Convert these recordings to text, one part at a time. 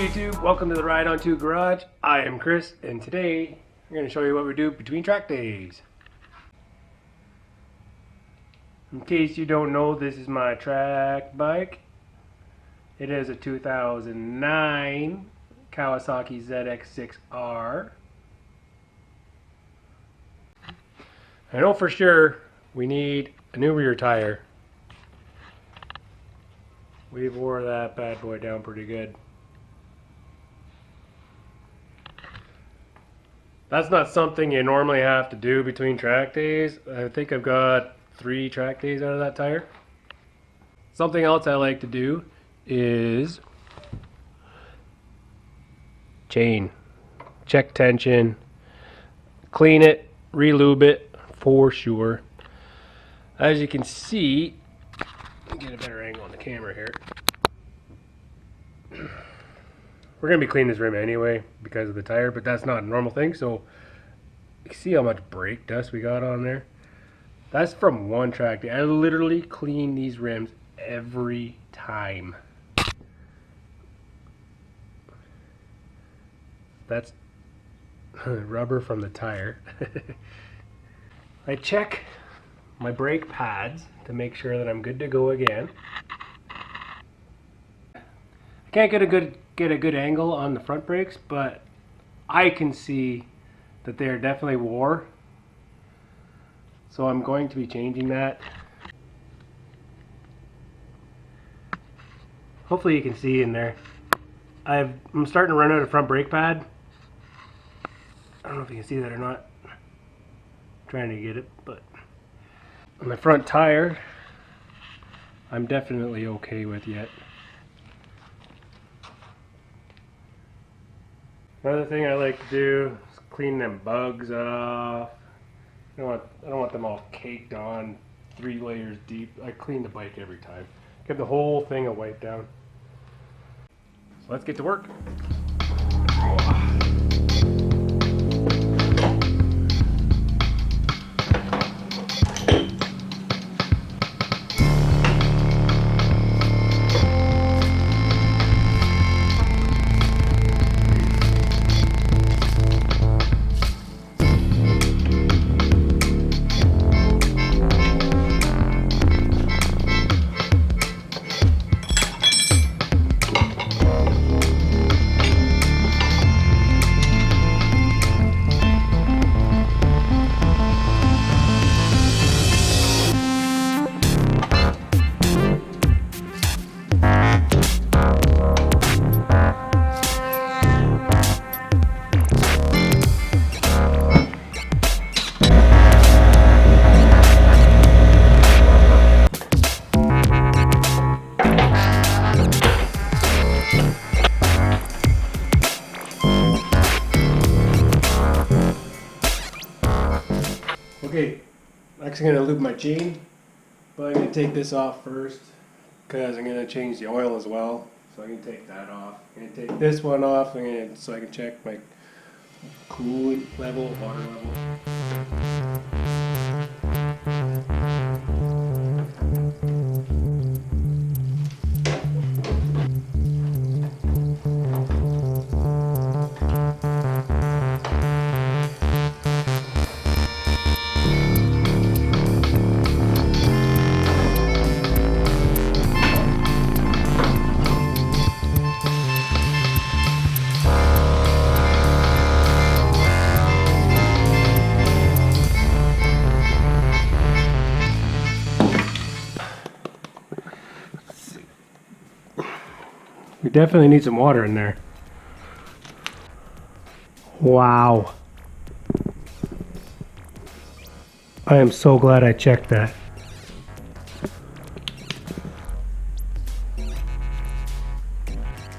YouTube, welcome to the Ride On 2 Garage. I am Chris, and today I'm going to show you what we do between track days. In case you don't know, this is my track bike. It is a 2009 Kawasaki ZX6r. I know for sure we need a new rear tire. We wore that bad boy down pretty good. That's not something you normally have to do between track days. I think I've got 3 track days out of that tire. Something else I like to do is chain, check tension, clean it, re-lube it for sure. As you can see, get a better angle on the camera here. We're going to be cleaning this rim anyway because of the tire, but that's not a normal thing. So you can see how much brake dust we got on there. That's from one track day. I literally clean these rims every time. That's rubber from the tire. I check my brake pads to make sure that I'm good to go again. I can't get a good angle on the front brakes, but I can see that they are definitely wore. So I'm going to be changing that. Hopefully you can see in there. I'm starting to run out of front brake pad. I don't know if you can see that or not. I'm trying to get it, but on the front tire, I'm definitely okay with yet. Another thing I like to do is clean them bugs off. I don't want them all caked on 3 layers deep. I clean the bike every time. Give the whole thing a wipe down. So let's get to work. Okay, I'm actually going to lube my chain, but I'm going to take this off first because I'm going to change the oil as well. So I'm going to take that off. I'm going to take this one off so I can check my coolant level, water level. We definitely need some water in there. Wow. I am so glad I checked that.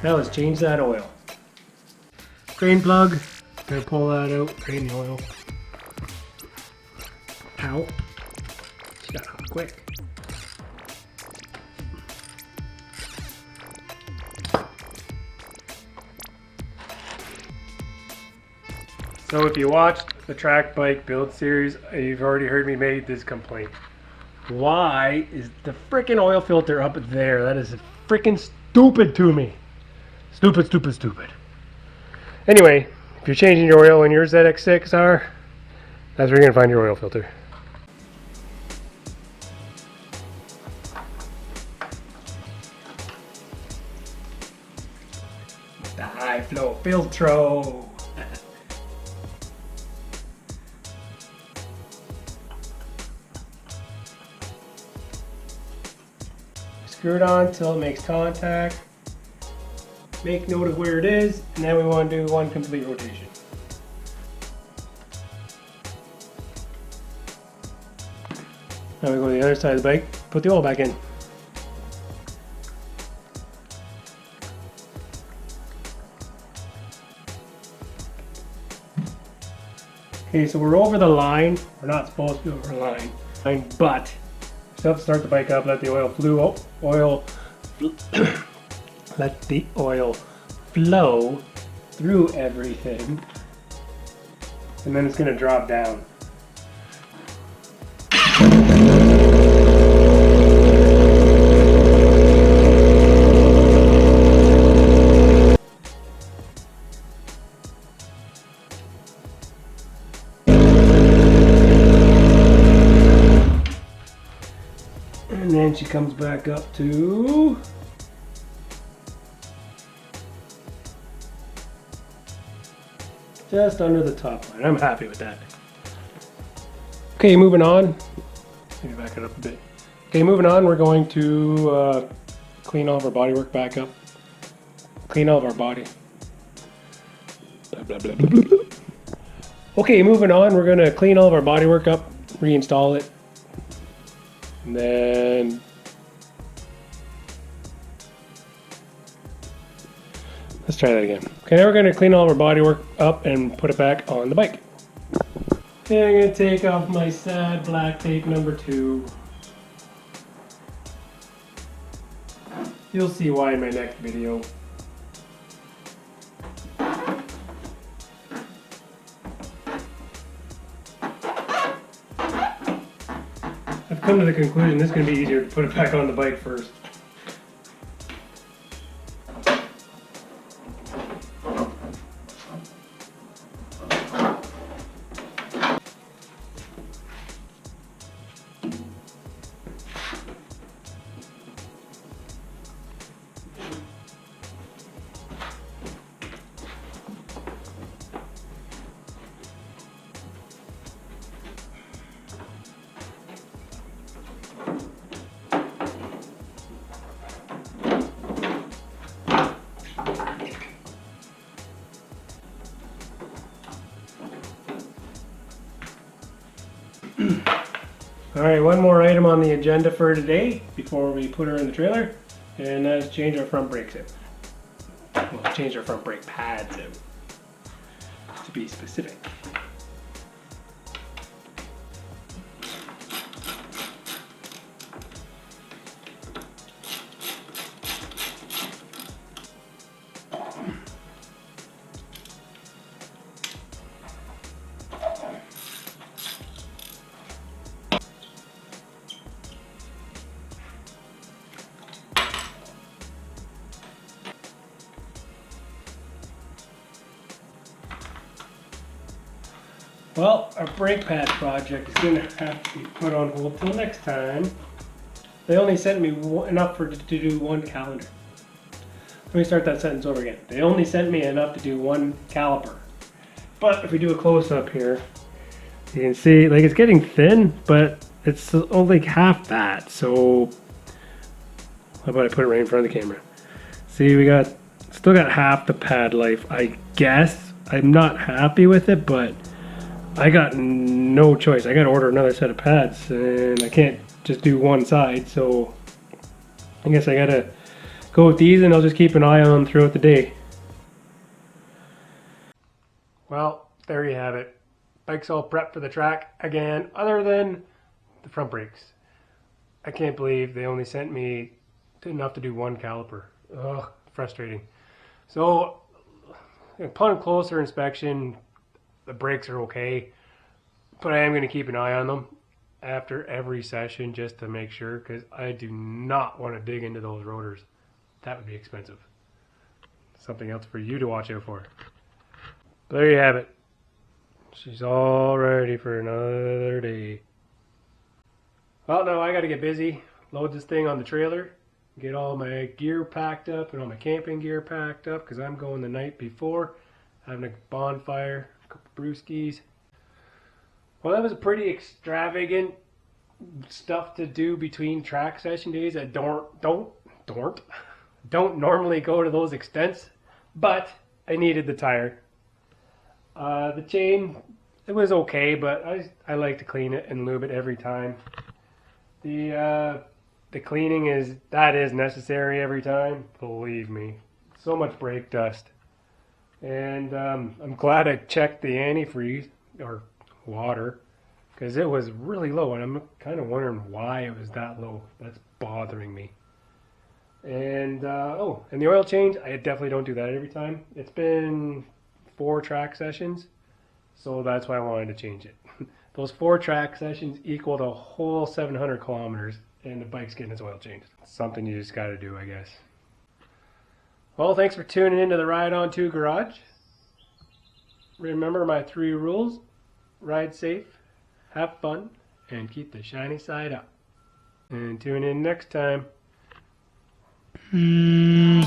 Now let's change that oil. Drain plug. Gonna pull that out, drain the oil. Ow. She got hot quick. So if you watched the track bike build series, you've already heard me make this complaint. Why is the freaking oil filter up there? That is freaking stupid to me. Stupid, stupid, stupid. Anyway, if you're changing your oil in your ZX6r, that's where you're going to find your oil filter. The high flow filtro. Screw it on until it makes contact. Make note of where it is, and then we want to do one complete rotation. Now we go to the other side of the bike, put the oil back in. Okay, so we're over the line. We're not supposed to be over the line, but we still have to start the bike up, let the oil let the oil flow through everything, and then it's going to drop down. And then she comes back up to just under the top line. I'm happy with that. Okay, moving on. Maybe back it up a bit. Okay, moving on, we're going to clean all of our bodywork back up. Clean all of our body. Blah, blah, blah, blah, blah, blah. Okay, moving on, we're going to clean all of our bodywork up, reinstall it. And then let's try that again. Okay, now we're going to clean all of our bodywork up and put it back on the bike. Okay, I'm going to take off my sad black tape number 2. You'll see why in my next video. I've come to the conclusion this is going to be easier to put it back on the bike first. Alright, one more item on the agenda for today before we put her in the trailer, and that's change our front brakes out. Well, change our front brake pads out, to be specific. Well, our brake pad project is going to have to be put on hold till next time. They only sent me enough to do one calendar. Let me start that sentence over again. They only sent me enough to do one caliper. But if we do a close-up here, you can see like it's getting thin, but it's only half that. So how about I put it right in front of the camera? See, we still got half the pad life, I guess. I'm not happy with it, but I got no choice. I got to order another set of pads, and I can't just do one side, so I guess I got to go with these, and I'll just keep an eye on them throughout the day. Well, there you have it. Bike's all prepped for the track again, other than the front brakes. I can't believe they only sent me enough to do one caliper. Ugh, frustrating. So upon closer inspection, the brakes are okay, but I am going to keep an eye on them after every session just to make sure, because I do not want to dig into those rotors. That would be expensive. something else for you to watch out for. There you have it. She's all ready for another day. Well, now I gotta get busy, load this thing on the trailer, get all my gear packed up and all my camping gear packed up because I'm going the night before, having a bonfire, a couple brewskis. Well, that was a pretty extravagant stuff to do between track session days. I don't normally go to those extents, but I needed the tire. The chain, it was okay, but I like to clean it and lube it every time. The cleaning is necessary every time, believe me. So much brake dust. And I'm glad I checked the antifreeze or water because it was really low, and I'm kind of wondering why it was that low. That's bothering me. And and the oil change, I definitely don't do that every time. It's been 4 track sessions, so that's why I wanted to change it. Those 4 track sessions equaled a whole 700 kilometers, and the bike's getting its oil changed. Something you just got to do, I guess. Well, thanks for tuning into the Ride On 2 Garage. Remember my 3 rules: ride safe, have fun, and keep the shiny side up. And tune in next time. Peace.